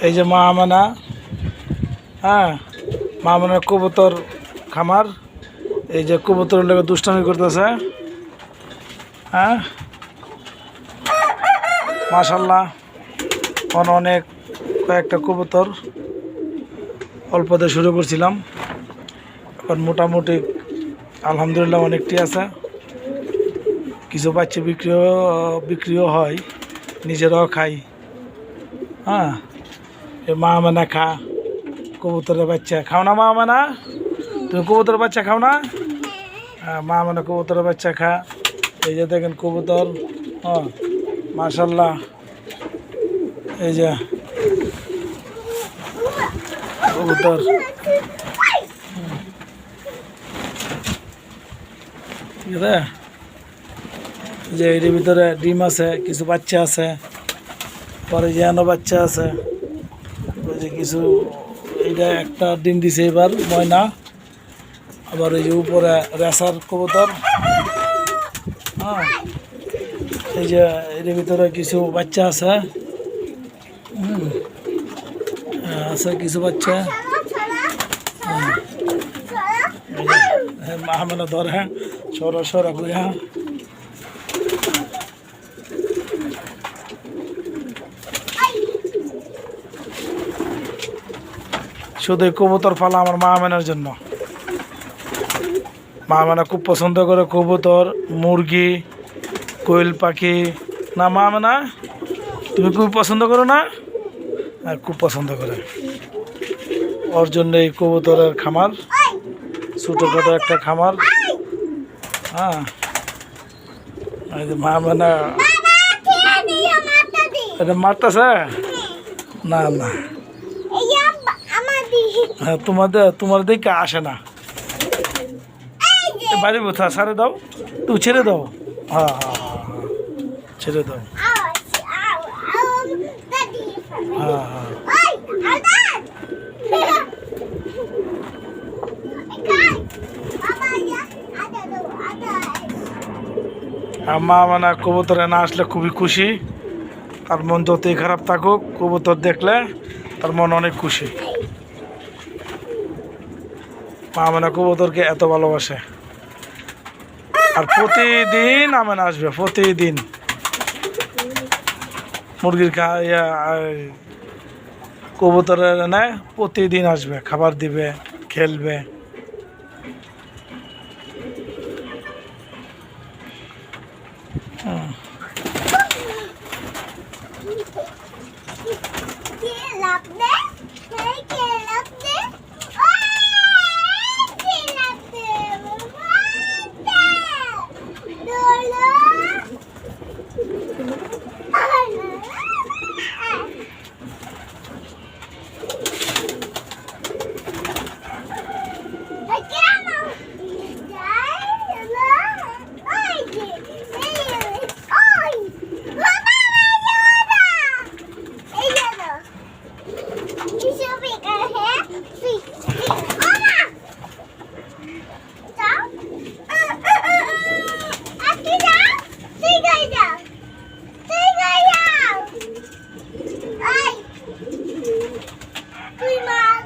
এই যে মা আমানা, হ্যাঁ, মা আমানার কবুতর খামার। এই যে কবুতর লোক দুষ্টামি করতেছে। হ্যাঁ, মাশাল্লাহ, অনেক কয়েকটা কবুতর অল্পতে শুরু করছিলাম, এখন মোটামুটি আলহামদুলিল্লাহ অনেকটি আছে। কিছু বাচ্চা বিক্রিও হয়, নিজেরাও খাই। হ্যাঁ, এ মা আমানা খা, কবুতরের বাচ্চা খাও না? মা আমানা, তুমি কবুতরের বাচ্চা খাও না? হ্যাঁ, মা আমানা কবুতরের বাচ্চা খা। এই যে দেখেন কবুতর, হ্যাঁ মাশাল্লাহ। এই যে কবুতর, ঠিক আছে। যে এর ভিতরে ডিম আছে, কিছু বাচ্চা আছে, পরে যে আনো বাচ্চা আছে। ওই যে কিছু, এইটা একটা ডিম দিছে এবার ময়না। আবার এই যে উপরে রেসার কবুতর। হ্যাঁ, এই যে এর ভিতরে কিছু বাচ্চা আছে, আছে কিছু বাচ্চা। মা মানে ধরে সরা সরা করে। শুধু কবুতর পালা আমার মা মানার জন্য। মা মানা খুব পছন্দ করে কবুতর, মুরগি, কোয়েল পাখি। না মা মানা, তুমি খুব পছন্দ করো না? আর খুব পছন্দ করে, ওর জন্য এই কবুতরের খামার, ছোটোখাটো একটা খামার। হ্যাঁ, মা মানা এটা মারতেছে না? না, হ্যাঁ, তোমার দিকে আসে না। বাড়ি বোথা ছাড়ে দাও, তুমি ছেড়ে দাও। হ্যাঁ হ্যাঁ হ্যাঁ হ্যাঁ, ছেড়ে দাও। হ্যাঁ হ্যাঁ, মা মানে কবুতরে না আসলে খুবই খুশি। তার মন যতই খারাপ থাকুক, কবুতর দেখলে তার মন অনেক খুশি। মা মানে কবুতরকে এত ভালোবাসে। আর প্রতিদিন আমেনা আসবে, প্রতিদিন মুরগির কবুতরের নেয়, প্রতিদিন আসবে, খাবার দিবে, খেলবে।